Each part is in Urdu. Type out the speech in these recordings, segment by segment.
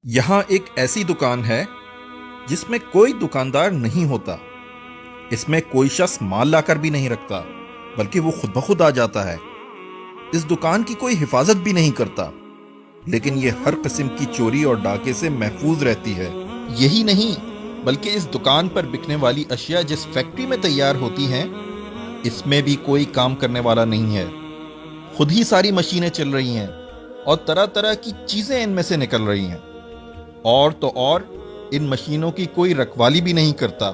یہاں ایک ایسی دکان ہے جس میں کوئی دکاندار نہیں ہوتا. اس میں کوئی شخص مال لا کر بھی نہیں رکھتا بلکہ وہ خود بخود آ جاتا ہے. اس دکان کی کوئی حفاظت بھی نہیں کرتا لیکن یہ ہر قسم کی چوری اور ڈاکے سے محفوظ رہتی ہے. یہی نہیں بلکہ اس دکان پر بکنے والی اشیاء جس فیکٹری میں تیار ہوتی ہیں اس میں بھی کوئی کام کرنے والا نہیں ہے. خود ہی ساری مشینیں چل رہی ہیں اور طرح طرح کی چیزیں ان میں سے نکل رہی ہیں. اور تو اور ان مشینوں کی کوئی رکھوالی بھی نہیں کرتا،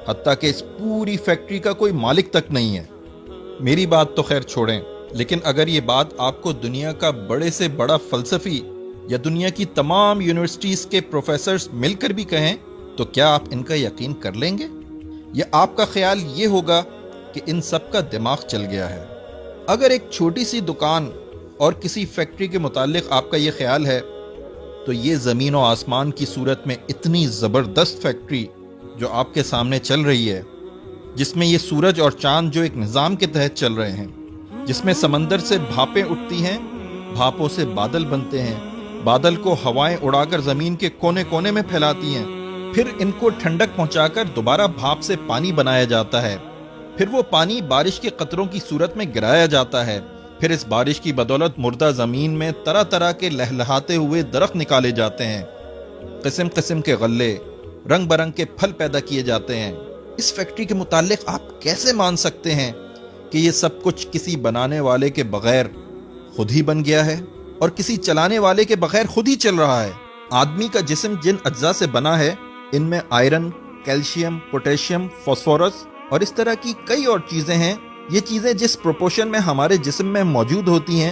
حتیٰ کہ اس پوری فیکٹری کا کوئی مالک تک نہیں ہے. میری بات تو خیر چھوڑیں، لیکن اگر یہ بات آپ کو دنیا کا بڑے سے بڑا فلسفی یا دنیا کی تمام یونیورسٹیز کے پروفیسرز مل کر بھی کہیں تو کیا آپ ان کا یقین کر لیں گے؟ یا آپ کا خیال یہ ہوگا کہ ان سب کا دماغ چل گیا ہے؟ اگر ایک چھوٹی سی دکان اور کسی فیکٹری کے متعلق آپ کا یہ خیال ہے تو یہ زمین و آسمان کی صورت میں اتنی زبردست فیکٹری جو آپ کے سامنے چل رہی ہے، جس میں یہ سورج اور چاند جو ایک نظام کے تحت چل رہے ہیں، جس میں سمندر سے بھاپیں اٹھتی ہیں، بھاپوں سے بادل بنتے ہیں، بادل کو ہوائیں اڑا کر زمین کے کونے کونے میں پھیلاتی ہیں، پھر ان کو ٹھنڈک پہنچا کر دوبارہ بھاپ سے پانی بنایا جاتا ہے، پھر وہ پانی بارش کے قطروں کی صورت میں گرایا جاتا ہے، پھر اس بارش کی بدولت مردہ زمین میں طرح طرح کے لہلہاتے ہوئے درخت نکالے جاتے ہیں، قسم قسم کے غلے، رنگ برنگ کے پھل پیدا کیے جاتے ہیں. اس فیکٹری کے متعلق آپ کیسے مان سکتے ہیں کہ یہ سب کچھ کسی بنانے والے کے بغیر خود ہی بن گیا ہے اور کسی چلانے والے کے بغیر خود ہی چل رہا ہے؟ آدمی کا جسم جن اجزاء سے بنا ہے ان میں آئرن، کیلشیم، پوٹیشیم، فاسفورس اور اس طرح کی کئی اور چیزیں ہیں. یہ چیزیں جس پروپورشن میں ہمارے جسم میں موجود ہوتی ہیں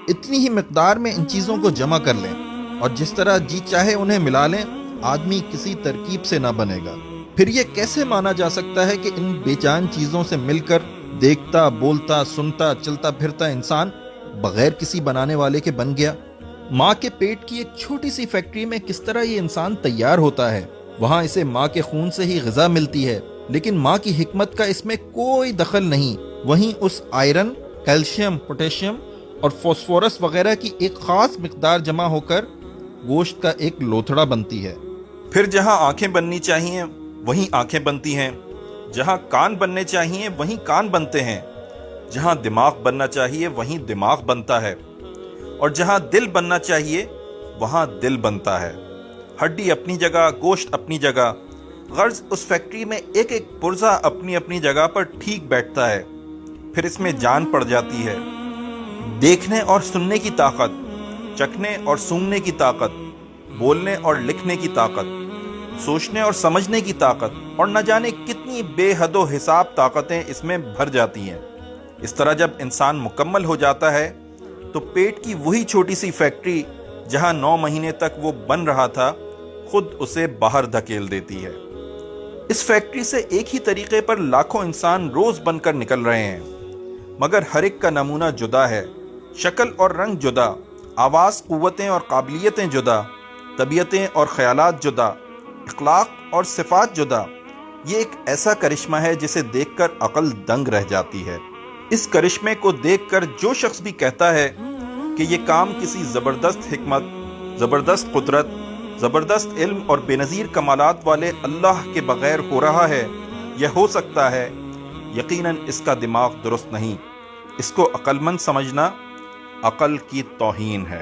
اتنی ہی مقدار میں ان چیزوں کو جمع کر لیں اور جس طرح جی چاہے انہیں ملا لیں، آدمی کسی ترکیب سے نہ بنے گا. پھر یہ کیسے مانا جا سکتا ہے کہ ان بے جان چیزوں سے مل کر دیکھتا، بولتا، سنتا، چلتا پھرتا انسان بغیر کسی بنانے والے کے بن گیا؟ ماں کے پیٹ کی ایک چھوٹی سی فیکٹری میں کس طرح یہ انسان تیار ہوتا ہے؟ وہاں اسے ماں کے خون سے ہی غذا ملتی ہے، لیکن ماں کی حکمت کا اس میں کوئی دخل نہیں. وہیں اس آئرن، کیلشیم، پوٹیشیم اور فاسفورس وغیرہ کی ایک خاص مقدار جمع ہو کر گوشت کا ایک لوتھڑا بنتی ہے. پھر جہاں آنکھیں بننی چاہیے وہیں آنکھیں بنتی ہیں، جہاں کان بننے چاہیے وہیں کان بنتے ہیں، جہاں دماغ بننا چاہیے وہیں دماغ بنتا ہے، اور جہاں دل بننا چاہیے وہاں دل بنتا ہے. ہڈی اپنی جگہ، گوشت اپنی جگہ، غرض اس فیکٹری میں ایک ایک پرزہ اپنی اپنی جگہ پر ٹھیک بیٹھتا ہے. پھر اس میں جان پڑ جاتی ہے، دیکھنے اور سننے کی طاقت، چکھنے اور سونگنے کی طاقت، بولنے اور لکھنے کی طاقت، سوچنے اور سمجھنے کی طاقت، اور نہ جانے کتنی بے حد و حساب طاقتیں اس میں بھر جاتی ہیں. اس طرح جب انسان مکمل ہو جاتا ہے تو پیٹ کی وہی چھوٹی سی فیکٹری جہاں 9 مہینے تک وہ بن رہا تھا خود اسے باہر دھکیل دیتی ہے. اس فیکٹری سے ایک ہی طریقے پر لاکھوں انسان روز بن کر نکل رہے ہیں، مگر ہر ایک کا نمونہ جدا ہے، شکل اور رنگ جدا، آواز، قوتیں اور قابلیتیں جدا، طبیعتیں اور خیالات جدا، اخلاق اور صفات جدا. یہ ایک ایسا کرشمہ ہے جسے دیکھ کر عقل دنگ رہ جاتی ہے. اس کرشمے کو دیکھ کر جو شخص بھی کہتا ہے کہ یہ کام کسی زبردست حکمت، زبردست قدرت، زبردست علم اور بے نظیر کمالات والے اللہ کے بغیر ہو رہا ہے یا ہو سکتا ہے، یقیناً اس کا دماغ درست نہیں. اس کو عقل مند سمجھنا عقل کی توہین ہے.